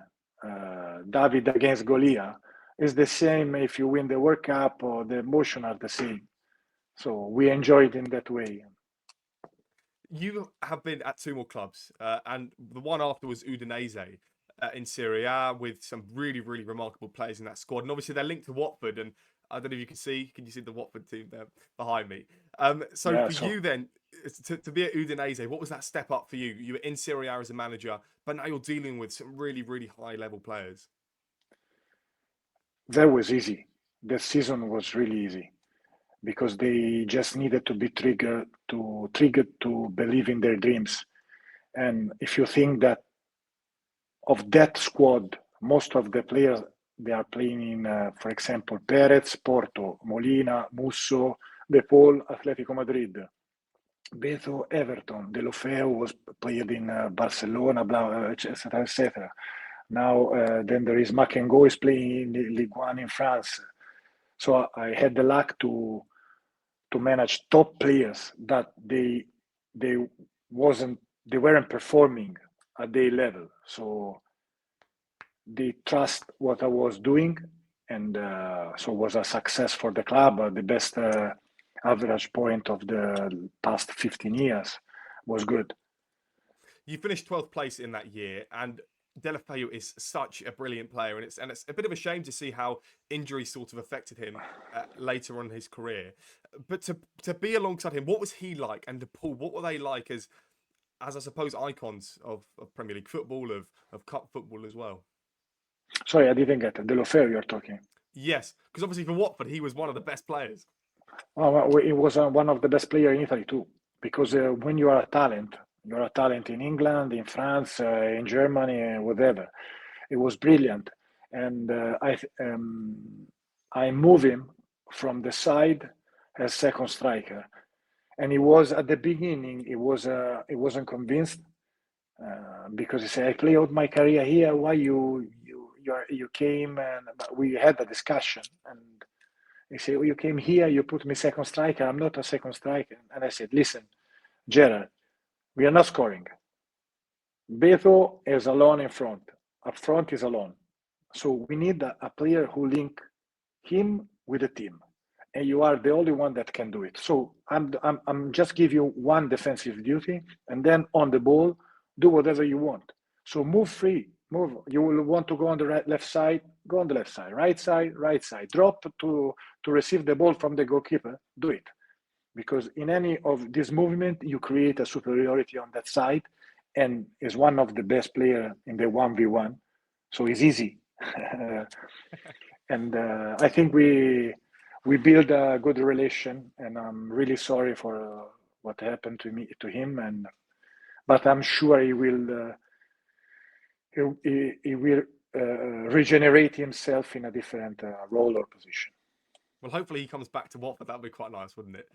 [SPEAKER 2] David against Goliath, is the same if you win the World Cup, or the emotion are the same. So we enjoy it in that way.
[SPEAKER 1] You have been at two more clubs, and the one after was Udinese in Serie A with some really, really remarkable players in that squad. And obviously they're linked to Watford. And I don't know if you can see, can you see the Watford team there behind me? So
[SPEAKER 2] Yeah.
[SPEAKER 1] for
[SPEAKER 2] So
[SPEAKER 1] you then, to be at Udinese, what was that step up for you? You were in Serie A as a manager, but now you're dealing with some really, really high level players.
[SPEAKER 2] that was easy. The season was really easy because they just needed to be triggered to believe in their dreams. And if you think that of that squad, most of the players they are playing in, for example, Perez, Porto, Molina, Musso, De Paul, Atletico Madrid, Beto, Everton, Deulofeu was played in Barcelona, blah, etc., etc. Now, then there is Makengo is playing in Ligue 1 in France. So I had the luck to manage top players that they wasn't they weren't performing at their level. So they trust what I was doing, and so it was a success for the club. The best average point of the past 15 years was good.
[SPEAKER 1] You finished 12th place in that year, and Deulofeu is such a brilliant player, and it's a bit of a shame to see how injury sort of affected him later on in his career. But to be alongside him, what was he like? And De Paul, what were they like as I suppose icons of Premier League football, of cup football as well?
[SPEAKER 2] Sorry, I didn't get it. Deulofeu, you're talking.
[SPEAKER 1] Yes, because obviously for Watford, he was one of the best players.
[SPEAKER 2] Oh, well, he was one of the best players in Italy too. Because when you are a talent, you're a talent in England, in France, in Germany, whatever. It was brilliant, and I moved him from the side as second striker. And he was at the beginning, he wasn't convinced because he said, "I play out my career here. Why you came?" And but we had a discussion, and he said, "You came here, you put me second striker. I'm not a second striker." And I said, "Listen, Gerard, we are not scoring. Beto is alone in front. Up front is alone. So we need a player who link him with the team, and you are the only one that can do it. So I'm just give you one defensive duty, and then on the ball, do whatever you want. So move free, move. You will want to go on the left side, go on the left side, right side, right side. Drop to receive the ball from the goalkeeper. Do it, because in any of this movement, you create a superiority on that side, and is one of the best player in the 1v1. So it's easy." And I think we build a good relation, and I'm really sorry for what happened to him, and but I'm sure he will regenerate himself in a different role or position.
[SPEAKER 1] Well, hopefully he comes back to Watford. That'd be quite nice, wouldn't it?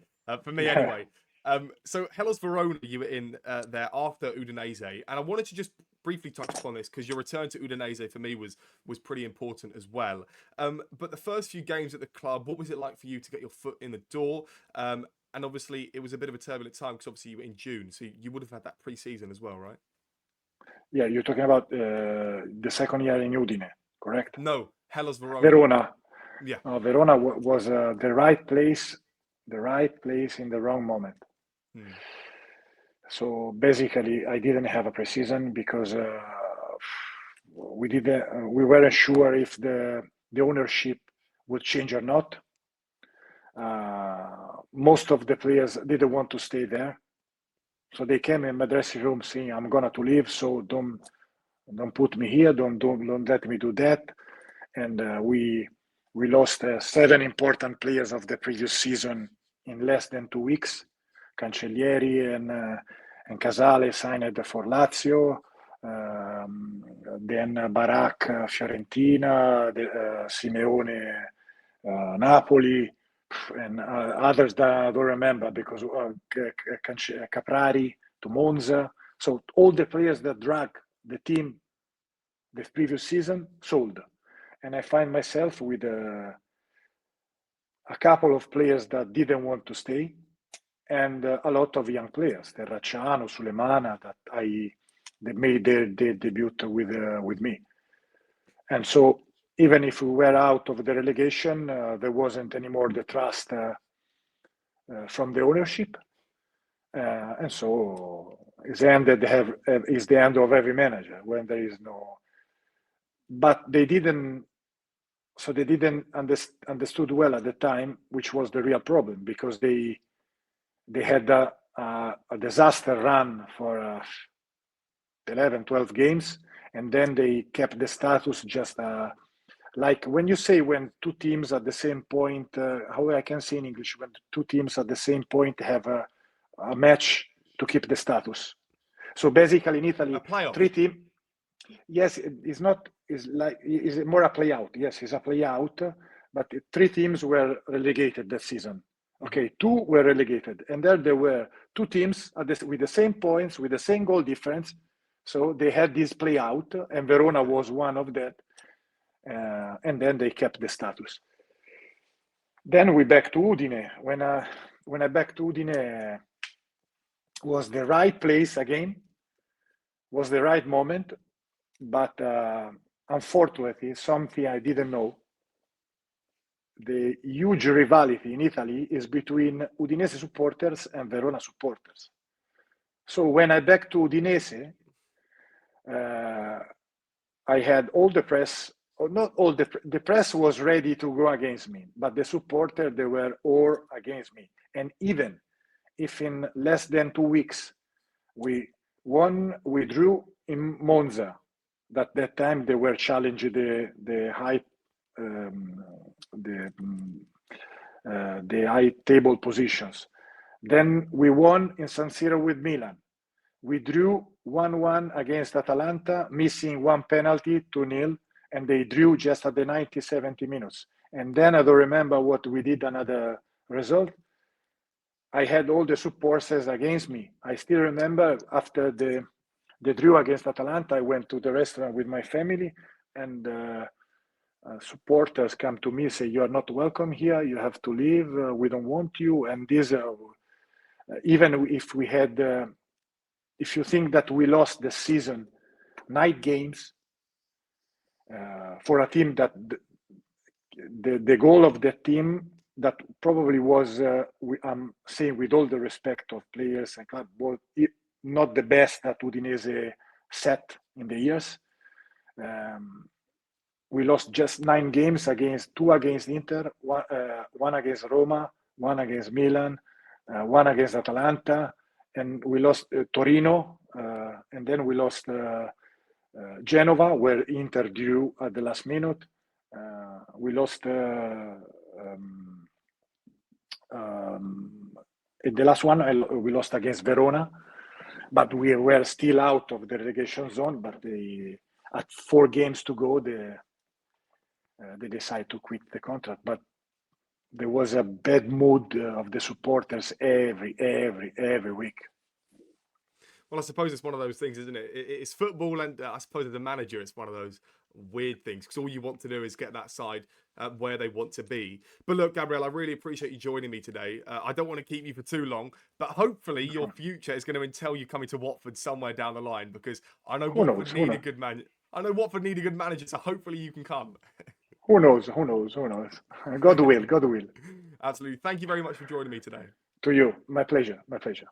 [SPEAKER 1] For me,
[SPEAKER 2] Yeah.
[SPEAKER 1] anyway. So Hellas Verona, you were in there after Udinese, and I wanted to just briefly touch upon this because your return to Udinese for me was pretty important as well. But the first few games at the club, what was it like for you to get your foot in the door? And obviously, it was a bit of a turbulent time because obviously you were in June, so you would have had that pre-season as well, right?
[SPEAKER 2] Yeah, you're talking about the second year in Udine, correct?
[SPEAKER 1] No, Hellas Verona.
[SPEAKER 2] Verona.
[SPEAKER 1] Yeah.
[SPEAKER 2] Verona was the right place in the wrong moment. So basically, I didn't have a preseason because we weren't sure if the ownership would change or not. Most of the players didn't want to stay there, so they came in my dressing room saying, "I'm gonna to leave, so don't put me here, don't let me do that." And we lost 7 important players of the previous season in less than 2 weeks. Cancellieri and Casale signed for Lazio. Then Barak, Fiorentina, Simeone, Napoli, and others that I don't remember because Caprari to Monza. So all the players that drag the team the previous season sold. And I find myself with a couple of players that didn't want to stay, and a lot of young players, Terracciano, Sulemana, that they made their debut with me. And so even if we were out of the relegation, there wasn't anymore the trust from the ownership. And so it's the end of every manager when there is no. But they didn't understood well at the time, which was the real problem, because they had a disaster run for 11, 12 games, and then they kept the status just like when you say when two teams at the same point, how I can say in English, when two teams at the same point have a match to keep the status. So basically in Italy,
[SPEAKER 1] A playoff.
[SPEAKER 2] 3 teams. Yes, it's not. It's more a play out. Yes, it's a play out. But 3 teams were relegated that season. Okay, 2 were relegated, and there were 2 teams with the same points, with the same goal difference. So they had this play out, and Verona was one of that. And then they kept the status. Then we back to Udine. When I back to Udine, was the right place again. Was the right moment. But unfortunately, something I didn't know, the huge rivalry in Italy is between Udinese supporters and Verona supporters. So when I back to Udinese, I had all the press, or not all the press was ready to go against me, but the supporters, they were all against me. And even if in less than 2 weeks we drew in Monza, that time they were challenging the high table positions. Then we won in San Siro with Milan. We drew 1-1 against Atalanta, missing 1 penalty, 2-0, and they drew just at the 90, 70 minutes. And then I don't remember what we did another result. I had all the supporters against me. I still remember after the draw against Atalanta, I went to the restaurant with my family, and supporters come to me and say, "You are not welcome here. You have to leave. We don't want you." And this, even if we had, if you think that we lost the season, 9 games for a team that the goal of the team that probably was, I'm saying with all the respect of players and club, was not the best that Udinese set in the years. We lost just 9 games, 2 against Inter, 1 against Roma, 1 against Milan, 1 against Atalanta, and we lost Torino, and then we lost Genova, where Inter drew at the last minute. We lost in the last one, we lost against Verona, but we were still out of the relegation zone. But at 4 games to go, they decided to quit the contract. But there was a bad mood of the supporters every week.
[SPEAKER 1] Well, I suppose it's one of those things, isn't it? It's football, and I suppose as a manager, it's one of those weird things because all you want to do is get that side where they want to be. But look, Gabriele, I really appreciate you joining me today. I don't want to keep you for too long, but hopefully your future is going to entail you coming to Watford somewhere down the line, because I know Watford need a good man. I know Watford need a good manager, so hopefully you can come.
[SPEAKER 2] Who knows? Who knows? Who knows? God will. God will.
[SPEAKER 1] Absolutely. Thank you very much for joining me today.
[SPEAKER 2] To you. My pleasure. My pleasure.